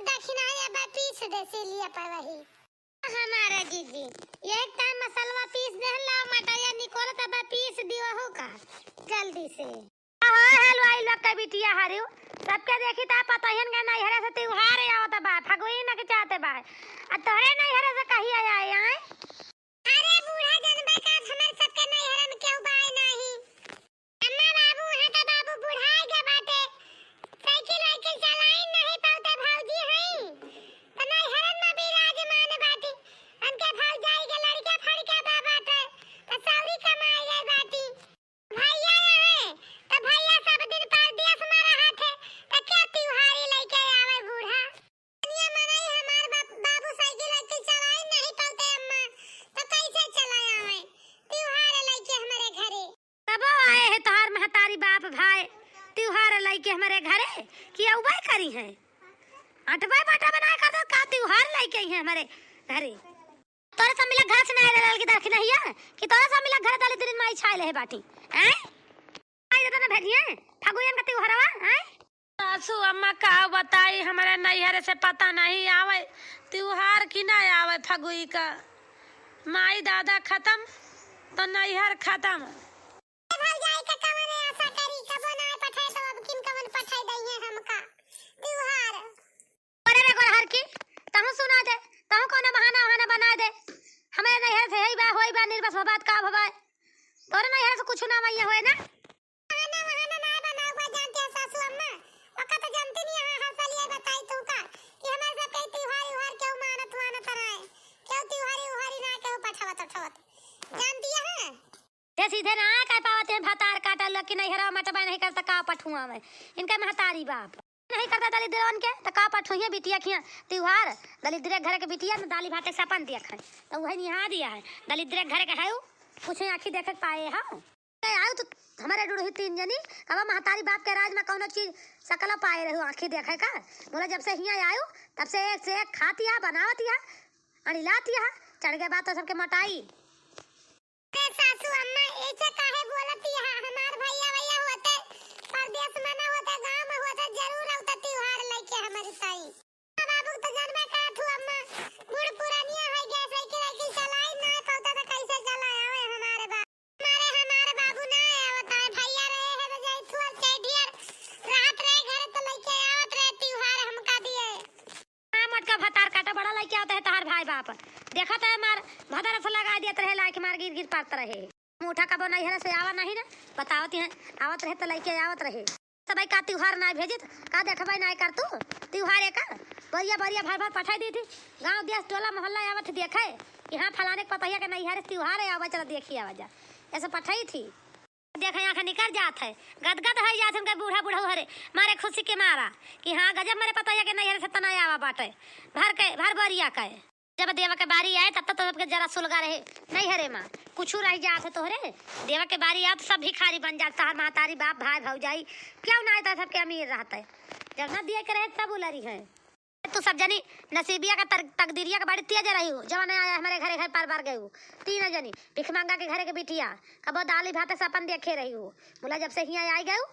दक्षिणा अब पीस दे से लिया पर वही हमारा जीजी एक टाइम मसाला पीस दे ला मटाया निकोल तब पीस दियो हो का जल्दी से हां हलवाई लोग का बिटिया हारियो सबके देखी ता पता हन का नहीं हरे से त्योहार आवत बा फगुई न के चाहते बा आ तोरे नहीं हरे से कही आए आए अरे बूढ़ा जनबे का हमर सबके नहीं हरे में क्यों बाय नहीं अम्मा बाबू है का बाबू बुढ़ाई के बाटे साइकिल वाइकिल चलाई नहीं पाते भौजी हई त नहीं हरे में विराजमान बाटी उनके भौजाई के लड़के फड़के बा बाटे त सौरी कमाई गई बाटी भैया है त भैया सब दिन परदेश में रहत है त क्या त्योहारी लेके आवे बूढ़ा दुनिया मनाई हमार बाबू साइकिल वाइकिल चलाई नहीं पाते अम्मा तो कैसे चलाए आवे त्योहार लेके हमारे घरे तब आए है तोहार महतारी बाप भाई त्योहार लेके हमारे घरे कि उबाय करी है आटवा बाटा बनाए का तो का त्योहार लेके है हमारे घरे तोरे सब मिला घर से नहीं रहल के दरख नहीं है कि तोरे सब मिला घर डाले दिन माई छाई ले बाटी हैं आई जतना भेजिए फगुयन का त्योहारवा हैं सासू अम्मा का बताई हमारे नैहर से पता नहीं आवे त्योहार की ना आवे फगुई का माई दादा खत्म तो नैहर खत्म भौजाई का कमरे आशा करी कब ना पठाए तो अब किन कवन पठाई दई है हमका त्योहार अरे रे गोर हर की तहु सुना दे तहु कोनो बहाना बना दे हमें नैहर से होई बा निर्बस बात का भवाए तोरे नैहर से कुछ ना मैया होए ना बहाना ना बनाओ बा जानते हैं सासू अम्मा वका तो जानती नहीं है हर साल ये बताई तू का कि हमारे सब कई त्योहार क्यों मानत रहे क्यों त्योहारी ना क्यों पठावत जानती है ते सीधे ना कह पावत है भतार काटा लोग की नहीं हरा मटबा नहीं करता का पठुआ में इनका महतारी बाप नहीं करता दलिद्रन के त का पठुइया बिटिया खिया त्योहार दलिद्र घर के बिटिया में दाली भात सपन दिया खाए तो वही निहा दिया है दलिद्र घर के है कुछ आंखी देख पाए हां आयो तो हमारे डुड़ही तीन जनी कब महतारी बाप के राज में कौनो चीज सकला पाए रहो आंखी देखे का बोला जब से हिया आयो तब से एक खातिया बनावतिया अनिलातिया चढ़ गए बात तो सबके मटाई सासू अम्मा ऐसे काहे बोलती है हमार भैया होते परदेश में ना होते गांव में होते जरूर होता त्योहार लेके हमारी ताई बाबू तो जानबे करत हूं अम्मा बूढ़ पुरानिया है गैस साइकिल चलाई ना पाता तो कैसे चलाए आवे हमारे बाबू ना आवत है भैया रहे है तो जाई थुआ चढ़ियर रात रहे घर तो लेके आवत रहे त्योहार हमका दिए मोट का भतार काटा बड़ा लेके आता है तोहार भाई बाप देखा तो मार भदर से लगा दिया रहे लाके मार गिर पात रहे मुठा का बनाई है से आवा नहीं ना बतावत है आवत रहे तो लेके आवत रहे सबई का त्योहार ना भेजित का देखबई ना कर तू त्योहार का बढ़िया भर पठाई दी थी गांव देश टोला मोहल्ला आवत देखे यहां फलाने के पतैया के नहीं है त्योहार आवा चल देखी आवा जा ऐसे पठाई थी देखे आंख निकल जात है गदगद है जात उनका बूढ़ा हरे मारे खुशी के मारा कि हां गजब मेरे पतैया के नहीं है से तना आवा बाटे भर बरिया का जब देवा के बारी आए तब तो सबके जरा सुलगा रहे नहीं हरे माँ कुछ रह जात है तोहरे देवा के बारी आए तो सब भिखारी बन जाता है महतारी बाप भाई भौजाई क्यों ना आता सबके अमीर रहता है जब न दिए के रहे सब उलरी है तू सब जनी नसीबिया का तकदीरिया का बड़ी तेज रही हो जब आया हमारे घरे घर बार गए हो तीन जनी भिख मांगा के घरे के बिटिया कब दाली भात सपन देखे रही हो बोला जब से यहाँ आई गए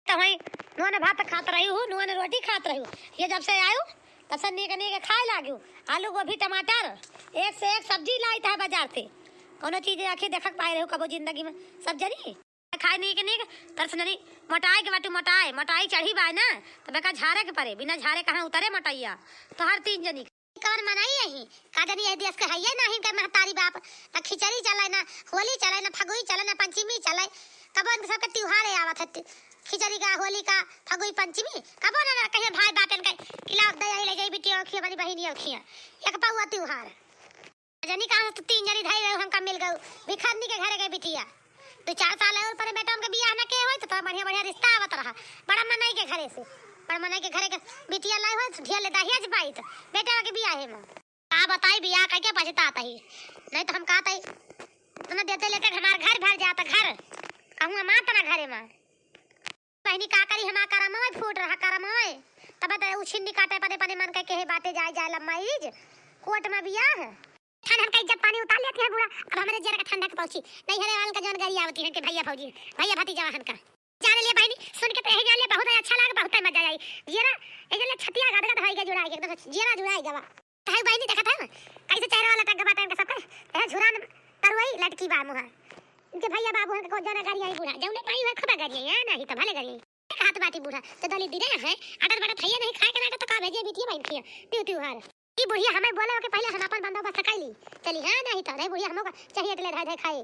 तो वही नुआ ने भात खात रही हूँ नुआ ने रोटी खात रही हूँ ये जब से आयु तब से नीके खाए लागी आलू गोभी टमाटर एक से एक सब्जी लाई था बाजार से कोनो चीज आखिर देखक पाए रहो कबो जिंदगी में सब जनी खाए नीक तरस ननी मोटाई के बाटू मोटाई चढ़ी बाय ना तो बेका झारे के परे बिना झारे कहां उतरे मोटाइया तो हर तीन जनी कौन मनाई यही कादनी है देश के हइये नहीं के महतारी बाप ना खिचड़ी चलाए ना होली चलाए ना फगुई चलाए ना पंचमी चलाए कबो इनके सबके त्योहार आवत है खिचड़ी का होली का फगुई पंचमी कबो ना कहे भाई बाटन के खिलाफ दया ले जाई बिटिया खिया वाली बहिनी खिया एक पाउआ त्योहार जनी कहां तो तीन जनी धाई हमका मिल गऊ भिखारनी के घरे गए बिटिया तो 4 साल और पर बेटा उनके बियाह ना के होय तो बढ़िया रिश्ता आवत रहा बड़ा मनाई के घरे से बड़ा मनाई के घरे के बिटिया लाई हो ढेर ले दहिया जबाई तो बेटा के बियाह है में का बताई बियाह का क्या पछताता ही नहीं तो हम कहता ही तुमने देते लेते हमार घर भर जाता घर कहूं मात ना घरे में बहनी का करी हमा करमय फूट रहा करमय तब तो उछिन्नी काटे पदे मन के बाटे जाए लम्माईज कोर्ट में बियाह है ठंडा का इज्जत पानी उतार लेती है बुरा अब हमारे जरा का ठंडा के पहुंची नहीं हरे वाल का जौन गाड़ी आवती है कि भैया भतीजा हन का जाने ले बहनी सुन के तहे जाने बहुत अच्छा लगा बहुत मजा आई जीरा एजले छतिया गदगद होई के जुड़ा के एकदम जीरा जुड़ाई गवा तहे बहनी देखा था कैसे चेहरा वाला टग गवा टाइम के सब तहे झुरान तरवई लटकी बा मुहा इनके भैया बाबू के को जाना गाड़ी आई बूढ़ा जौने पाई है खबा गाड़ी है नहीं तो भले गाड़ी हाथ बाटी बूढ़ा तो दली दिरे है अटर बटा थैया नहीं खाए के ना तो का भेजे बिटिया बहन खिया त्योहार ई बुढ़िया हमें बोले के पहले हम अपन बंदोबस्त कैली चली हां नहीं तो रे बुढ़िया हमको चाहिए के ले रह खाए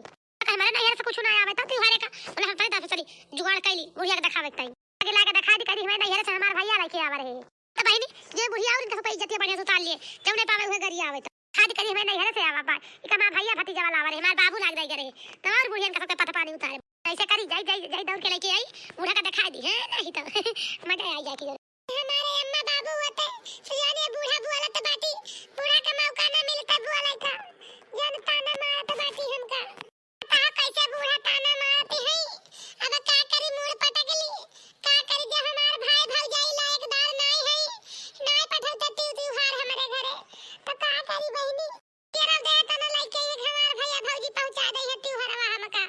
हमारे नहीं से कुछ ना आवे तो त्योहार का बोले हम पहले चली जुगाड़ कैली बुढ़िया के दिखावे के आगे लाके दिखा दी करी हमें नहीं से हमार भैया लेके आवे रहे तो बहनी जे बुढ़िया और इनका पे इज्जत बढ़िया से उतार लिए जौने पावे हुए गरी आवे तो खाद करी हमें नहीं से आवा बा इका मां भैया भतीजा वाला आवे हमार बाबू लाग जाई करे तो और बुढ़िया के सबके पत पानी उतारे ऐसे करी जाई जाई जाई दौड़ के लेके आई बूढ़ा का दिखा दी है नहीं तो मजा आ जाती हमारे अम्मा बाबू होते सुयाने बूढ़ा बुआला तो बाटी बूढ़ा का मौका ना मिलता बुआला था जन ताना मारत बाटी हमका कहा कैसे बूढ़ा ताना मारते हैं अब का करी मुड़ पटकली का करी जो हमार भाई भौजाई लायक दार नहीं है नहीं पठौते त्योहार हमारे घरे तो का करी बहनी तेरा दे तना लेके एक हमार भैया भौजी पहुंचा दे है त्योहारवा हमका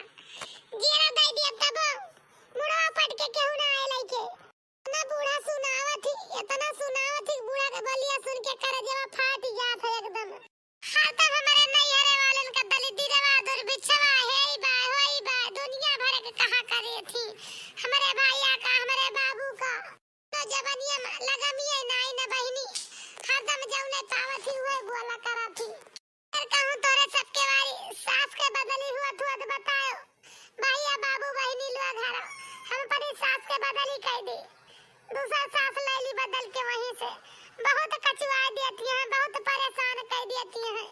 जीरा दे दिया तब मुड़ा पट के केहू ना आए लेके ना बूढ़ा सुनावत थी इतना सुनावत थी बूढ़ा के बलिया सुन के कर जवा फाट जात है एकदम हां तो हमारे नैहरे वालन का दलित रवा दुर्बिछवा है बा होई बा दुनिया भर के कहा करे थी हमारे भैया का हमारे बाबू का तो जवानिया लगमिए नाई ना बहनी हरदम जौने पावत ही हुए बोला करा थी कर कहूं तोरे सबके वारी सास के बदली हुआ तो बताओ भैया बाबू बहनी लोग घर हम अपनी सास के बदली कह दे दूसरा सास ले ली बदल के वहीं से बहुत कचवा देती है बहुत परेशान कर देती है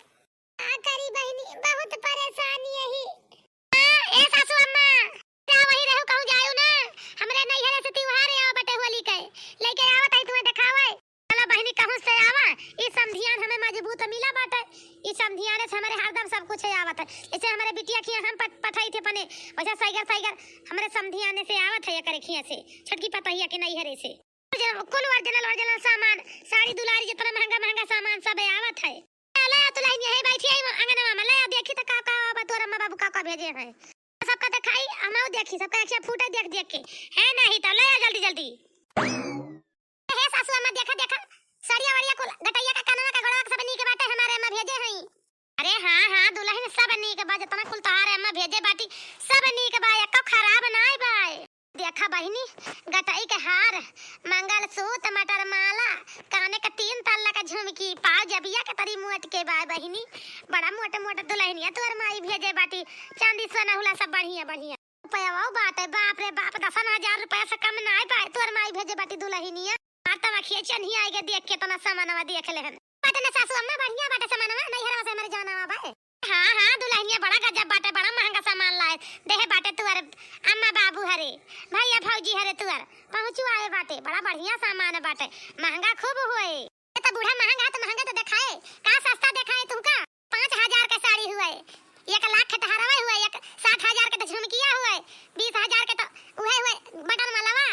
आ करी बहनी बहुत परेशानी यही ए सासू अम्मा क्या वही रहो कहूं जायो ना हमरे नैहरे से त्योहार आवा बटे होली के लेके आवत है तुम्हें दिखावे चलो बहनी कहूं से आवा ई समधियान हमें मजबूत मिला बाटे ई समधियान से हमारे हरदम सब कुछ आवत है इसे हमारे बिटिया खिया हम पठाई थे पने वैसा साइगर हमारे समधियाने से आवत है करे खिया से छोटकी पतहिया के नैहरे से कुल ओरिजिनल सामान साड़ी दुलारी जितना महंगा सामान सब आवत है ले तो लाइन है बैठी है अंगनवा में ले देखी त का तोर अम्मा बाबू का भेजे हैं सबका दिखाई हमहु देखी सबका अच्छा फूटा देख के है नहीं तो ले जल्दी हे सासू अम्मा देखा सरिया वरिया को गटैया का कानवा का घोड़ा सब नी के बाटे हमारे अम्मा भेजे हैं अरे हां दुल्हन सब नी के बाजे तना कुल तोहार अम्मा भेजे बाटी सब नी के बाय को खराब नाई बाय देखा बहनी गटाई के हार मंगल सूत्र मटर माला काने का 3 तल्ला का झुमकी पाव जबिया के तरी मुट के बाय बहनी बड़ा मोटा दुल्हनिया तोर माई भेजे बाटी चांदी सोना हुला सब बढ़िया रुपया वो बात है बाप रे बाप 10,000 रुपया से कम ना आए पाए तोर माई भेजे बाटी दुल्हनिया आता मखिए चन्ही आएगा देख के तना सामानवा देख ले हन बाटे ना सासू अम्मा बढ़िया बाटे सामानवा नहीं हरवा से मर जाना भाई हां दुल्हनिया बड़ा गजब बाटे बड़ा महंगा सामान लाए देहे बाटे तुअर अम्मा बाबू हरे भैया भौजी हरे तुअर पहुंचू आए बाटे बड़ा बढ़िया सामान बाटे महंगा खूब होए ये तो बूढ़ा महंगा तो दिखाए का सस्ता दिखाए तुमका 5,000 का साड़ी हुए 1 लाख के हरवा हुए 60,000 के तो झुमकिया हुए 20,000 के तो हुए बटन मालावा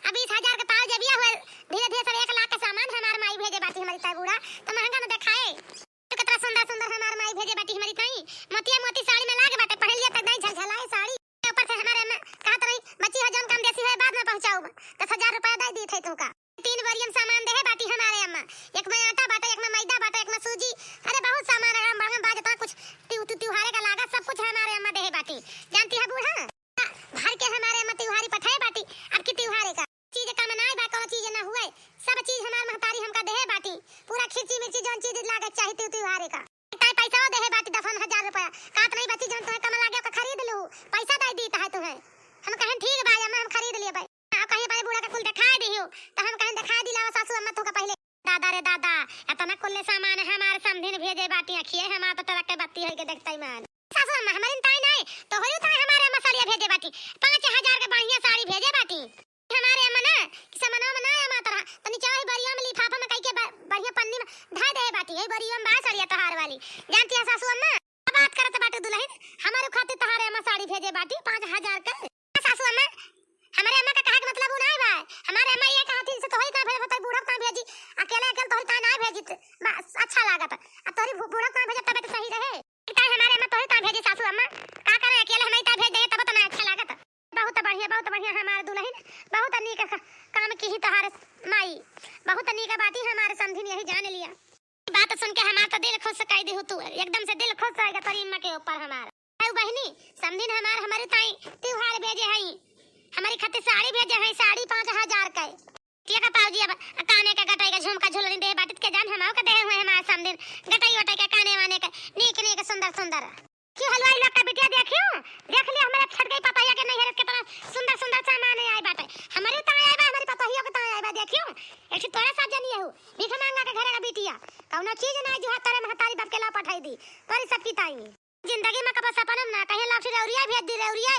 अब 20,000 के पाव जबिया हुए धीरे सब 1 लाख का सामान हमार माई भेजे बाटी हमारी ताई बूढ़ा तो महंगा न दिखाए तो कितना सुंदर हमार माई भेजे बाटी हमारी ताई मोती साड़ी में लागे बाटे पहन लिया तक नहीं झलझलाए साड़ी ऊपर से हमारे में कहा तो नहीं बच्ची हजम कम देसी है बाद में पहुंचाऊ 10,000 रुपया दे दी थे तुमका 3 वरियम सामान दे बाटी हमारे अम्मा एक में आटा बाटा एक में मैदा बाटा एक में सूजी अरे बहुत सामान है बड़ा बाजता कुछ त्योहारे का लागत सब कुछ हमारे अम्मा दे बाटी जानती है बूढ़ा भर के हमारे अम्मा त्योहारी पठाए बाटी अब की त्योहारे का चीज कम ना बा कोनो चीज ना हुए सब चीज हमार महतारी हमका दे बाटी पूरा खिची मिर्ची जोन चीज लागत चाहिए त्योहारे का ताई पैसा दे बाटी 10,000 रुपया कात नहीं बची जन तुम्हें कम लागे का खरीद लू पैसा दे दी है तुम्हें हम कहें ठीक भाई अम्मा हम खरीद लिए भाई आप कहीं भाई बूढ़ा का कुल दिखा दियो तो हम कहें दिखा दिलाओ सासू अम्मा तो का पहले दादा रे दादा इतना कुल सामान हमारे समधिन भेजे बाटी अखिए हम तो तरह के बत्ती है के देखतई मान सासू अम्मा हमारी ताई नहीं तो होई ताई हमारे अम्मा साड़ी भेजे बाटी 5,000 के बढ़िया साड़ी भेजे बाटी हमारे अम्मा ना कि समनवा में ना अम्मा तरह तनी चाहे बरिया में लिफाफा में कई के बढ़िया पन्नी में धा दे बाटी है बरिया में बा साड़ी तहार वाली जानती है सासू अम्मा बात करत बाटे दुल्हन हमारे खातिर तहारे अम्मा साड़ी भेजे बाटी 5,000 का सासू अम्मा हमारे अम्मा का कहा के मतलब नहीं बा हमारे अम्मा ये कहती से तोही का भेजे तोही बूढ़ा का भेजी अकेले तोही का ना भेजी अच्छा लागत आ तोरी बूढ़ा का भेजे तब तो सही रहे हमारे अम्मा तोही का भेजी सासू अम्मा का करे अकेले हमें ता भेज दे तब तो ना अच्छा लागत बहुत बढ़िया बढ़िया हमारे दुल्हन बहुत नीक काम की ही तहार माई, बहुत नीक बाती हमारे समझी यही जान लिया। बात सुन के हमार तो दिल खुश कर दी हो तू, एकदम से दिल खुश होएगा तोरी अम्मा के ऊपर हमार। ऐ बहनी समझी हमारे ताई त्योहार भेजे हई, हमारी खातिर साड़ी भेजे हई, साड़ी 5000 का टिया का पाउजी अब काने का गटाई का झुमका झुलनी दे बाटित के जान हमाओ के दे हुए हमारे समझी गटाई वटाई का काने वाने का नीक सुंदर सुंदर। क्यों हलवाई लोग का बिटिया देखियो, देख लिया हमारे छट गई पतैया के नहीं के सुंदर सुंदर सामान आई बाटे, हमारे ताई आई बा, हमारी पतैया के ताई आई बा। देखियो एक तोरा सब जनी हो भीख मांगा के घर का बिटिया कौनो चीज ना जो तारे महतारी बाप के ला पठाई दी तोरी सब की ताई जिंदगी में कब सपनम ना कहीं लाठी रौरिया भेज दी, रौरिया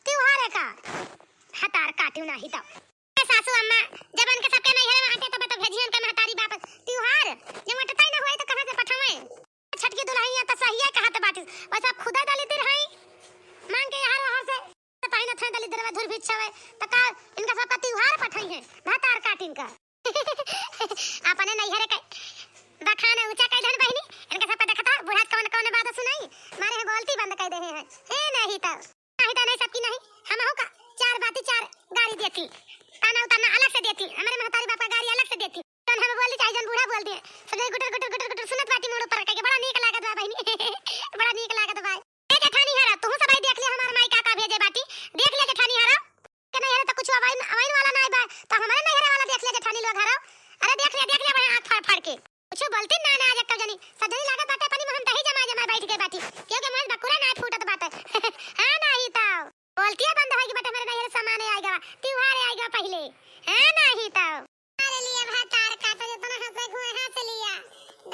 त्योहार है का हतार काटू ना ही तो सासू अम्मा जब उनके सबके नहीं है आटे तो भेजियन के महतारी बाप त्योहार जब अटताई ना होए तो कहां से पठावे। छटकी दुल्हनिया तो सही है कहत बाटी बस आप खुदा डाली दे रही मांग के यहाँ वहां से ताई ना थे डाली दरवा धुर बिछावे तो का इनका सबका त्योहार पठाई है भातार काटिन का अपने नहीं है के बखाना ऊंचा कर धन बहनी इनका सबका देखता बुढ़ा कौन कौन बात सुनाई मारे है गलती बंद कर दे हैं ए नहीं तो नहीं सबकी नहीं हम हो का चार बाती चार गाड़ी देती ताना उताना अलग से देती, हमारे महतारी बाप का गाड़ी अलग से देती तो हम बोल दी चाहे जन बूढ़ा बोल दिए सब गुटर गुटर गुटर गुटर सुनत बाटी मोड़ ऊपर के बड़ा नीक लागत बा बहनी बड़ा नीक लागत बा। ए जेठानी हरा तू सब भाई देख ले हमार माई का भेजे बाटी देख ले जेठानी हरा के नहीं हरा तो कुछ अवाइन वाला नहीं बा तो हमारे नहीं हरा वाला देख ले जेठानी लोग हरा अरे देख ले भाई आंख फाड़ फाड़ के कुछ बोलती ना ना आज कब जानी सदनी लागत बाटे पानी में हम तही जमा बैठ के बाटी क्योंकि मन बकुरा ना फूटत बाटे हां नहीं तो बोलती है बंद होगी बेटा मेरे नहीं सामान आएगा त्योहार आएगा पहले है नहीं तो हमारे लिए भातार का तो इतना हंसे हुए हाथ लिया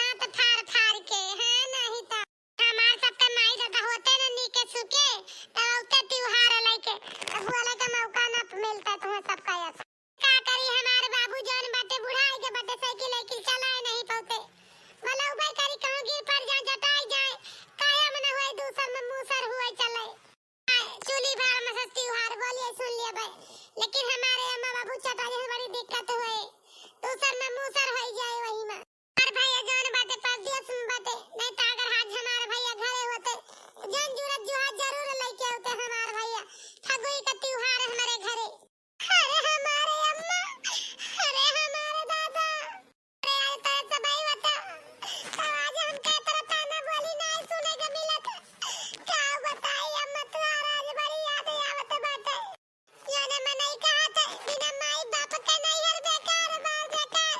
दांत फाड़ फाड़ के है नहीं तो हमार सबका माई दादा होते न नीके सुके तो उते त्योहार लेके हुआ का मौका ना मिलता तुम्हें सबका यार का करी हमारे बाबू जान बाटे बुढ़ाई के बाटे साइकिल लेके चलाए नहीं पाते भला उबे करी कहूं गिर पड़ जाए जटाई जाए काहे मन होए दूसर में मूसर हुए चले चूली भार में से त्योहार बोलिए सुन लिया भाई लेकिन हमारे अम्मा बाबू चटाई में बड़ी दिक्कत हुए दूसर में मूसर हो जाए वही में हर भैया जान बाटे परदेश में बाटे नहीं तो अगर आज हमारे भैया घरे होते जन जरूरत जो जरूर लेके आते हमारे भैया फगुई का त्योहार हमारे घरे अरे हमारे अम्मा अरे हमारे दादा अरे तो सब आई बता तो आज हम के तरह ताना बोली नहीं सुने के मिलत क्या बताई अम्मा तुम्हारा आज बड़ी याद आवत बाटे याने मैं नहीं कहा था बिना माई बाप के नहीं हर बेकार बाल बेकार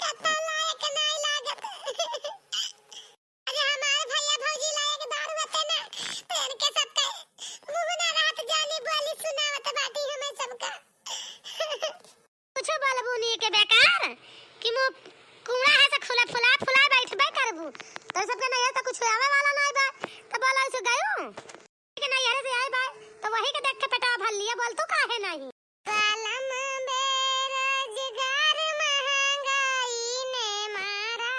कतो लायक नहीं लागत अरे हमारे भैया भौजी लायक दारू होते ना तो इनके सबके मुंह ना रात जानी बोली सुनावत बाटी हमें सबका कुछ बोलबू नहीं के बेकार कि मुंह कुड़ा है से खुला फुला फुला बैठबे करबू तो सबके नहीं है तो कुछ आवे वाला नहीं बा तो बोला से गयो कि नहीं है से आए बा तो वही के देख के पेटा भर लिया बोल तू काहे नहीं कलम बेरोजगार महंगाई ने मारा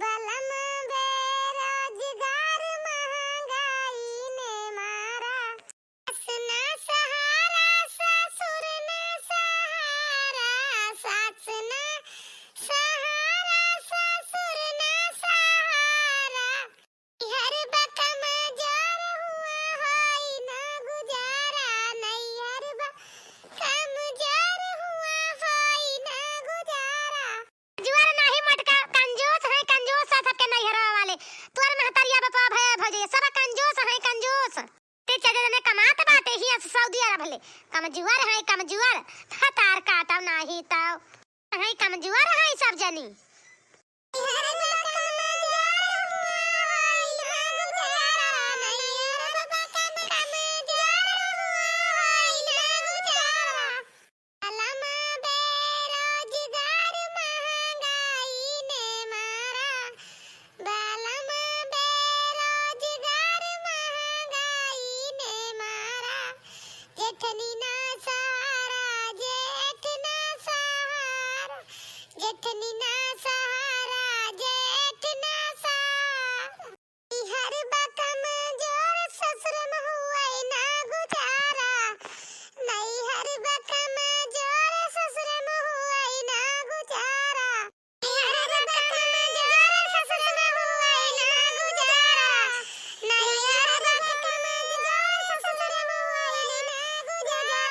बलम बेरोजगार महंगाई ने मारा असना सहारा ससुर न सहारा सास न सहारा ससुर न सहारा हर बकम जार हुआ हाय ना गुजारा नहीं हर बकम जार हुआ हाय ना गुजारा जुआर नहीं मटका कंजूस है कंजूस सबके नहीं हरा वाले तोर महतरिया बापा भय भजे सब कंजूस है कंजूस ते चले ने कमात बाटे ही सऊदी अरब ले कमजुआर है कमजुआर हतार काटा नहीं तो है कमजुआर है सब जनी जेठनी ना सहारा जेठ ना सहारा जेठनी ना सहारा जेठ ना सहारा हर बकम जोर ससुर में हुआ ना गुजारा नहीं हर बकम जोर ससुर में हुआ ना गुजारा हर बकम जोर ससुर में हुआ ना गुजारा नहीं हर बकम जोर ससुर में हुआ ना गुजारा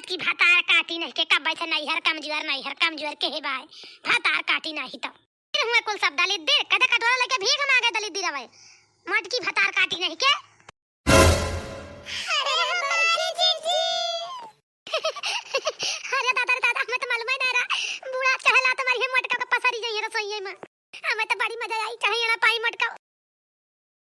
मटकी भातार काटी नहीं के कब बैठे नैहर कमजोर के हे भाई भातार काटी नहीं तो फिर हुए कुल सब दलित दे कदे कटोरा लेके भीख मांगे दलित दी रवे मटकी भातार काटी नहीं के अरे बाकी जीजी अरे दादा हमें तो मालूम ही नहीं रहा बूढ़ा कहला तुम्हारी मटका का पसरी जाइए रसोई में हमें तो बड़ी मजा आई चाहे ना पाई मटका